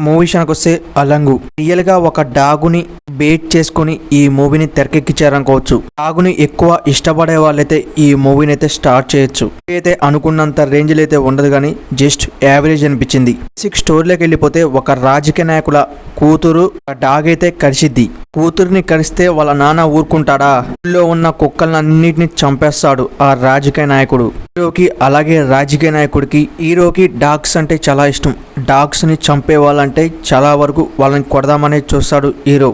Movie విషయానికి వస్తే అలంగు real గా ఒక డాగుని బేట్ చేసుకుని ఈ మూవీని తెరకెక్కించారనుకోవచ్చు. డాగుని ఎక్కువ ఇష్టపడే వాళ్ళైతే ఈ మూవీని అయితే స్టార్ట్ చేయొచ్చు. అయితే అనుకున్నంత రేంజ్ లో అయితే ఉండదు కానీ జస్ట్ యావరేజ్ అనిపించింది. బేసిక్ స్టోరీలోకి వెళ్ళిపోతే ఒక రాజకీయ నాయకుల కూతురు డాగ్ అయితే కరిసిద్ది. కూతురుని కరిస్తే వాళ్ళ నాన్న ఊరుకుంటాడా? ఊళ్ళో ఉన్న కుక్కలన్నిటిని చంపేస్తాడు ఆ రాజకీయ నాయకుడు. హీరోకి అలాగే రాజకీయ నాయకుడికి హీరోకి డాగ్స్ అంటే చాలా ఇష్టం. డాగ్స్ ని చంపే వాళ్ళంటే చాలా వరకు వాళ్ళని కొడదామనే చూస్తాడు హీరో.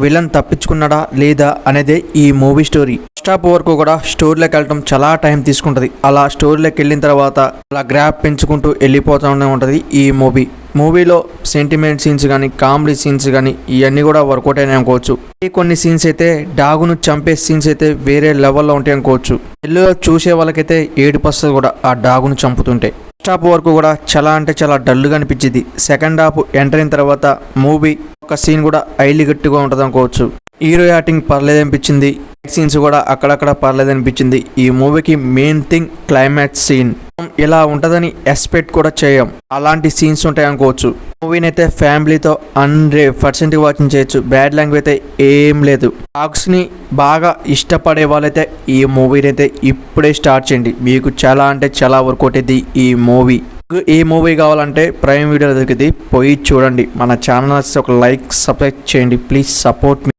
విలన్ తప్పించుకున్నాడా లేదా అనేదే ఈ మూవీ స్టోరీ. ఫస్ట్ హాఫ్ వరకు కూడా స్టోరీలోకి వెళ్ళడం చాలా టైం తీసుకుంటది. అలా స్టోరీలోకి వెళ్ళిన తర్వాత అలా గ్రాప్ పెంచుకుంటూ వెళ్ళిపోతూనే ఉంటది ఈ మూవీలో సెంటిమెంట్ సీన్స్ కానీ కామెడీ సీన్స్ కానీ ఇవన్నీ కూడా వర్కౌట్ అయినాయి అనుకోవచ్చు. కొన్ని సీన్స్ అయితే డాగును చంపే సీన్స్ అయితే వేరే లెవెల్లో ఉంటాయి అనుకోవచ్చు. ఇల్లులో చూసే వాళ్ళకైతే ఏడుపు వస్తుంది కూడా ఆ డాగును చంపుతుంటే. ఫస్ట్ హాఫ్ వరకు కూడా చాలా అంటే చాలా డల్గా అనిపించింది. సెకండ్ హాఫ్ ఎంటర్ అయిన తర్వాత మూవీ ఒక సీన్ కూడా హైలీ గట్టిగా ఉంటుంది అనుకోవచ్చు. హీరో యాక్టింగ్ పర్లేదు అనిపించింది. సీన్స్ కూడా అక్కడక్కడ పర్లేదు అనిపించింది. ఈ మూవీకి మెయిన్ థింగ్ క్లైమాక్స్ సీన్. ఇలా ఉంటుందని ఎక్స్పెక్ట్ కూడా చేయం. అలాంటి సీన్స్ ఉంటాయి అనుకోవచ్చు. మూవీని అయితే ఫ్యామిలీతో 100% వాచింగ్ చేయొచ్చు. బ్యాడ్ లాంగ్వేజ్ అయితే ఏం లేదు. డాగ్స్ ని బాగా ఇష్టపడే వాళ్ళైతే ఈ మూవీని అయితే ఇప్పుడే స్టార్ట్ చేయండి. మీకు చాలా అంటే చాలా వర్కౌట్ అయింది ఈ మూవీ. ఈ మూవీ కావాలంటే ప్రైమ్ వీడియో దొరికింది, పోయి చూడండి. మన ఛానల్ ఒక లైక్ సబ్స్క్రైబ్ చేయండి. Please support me.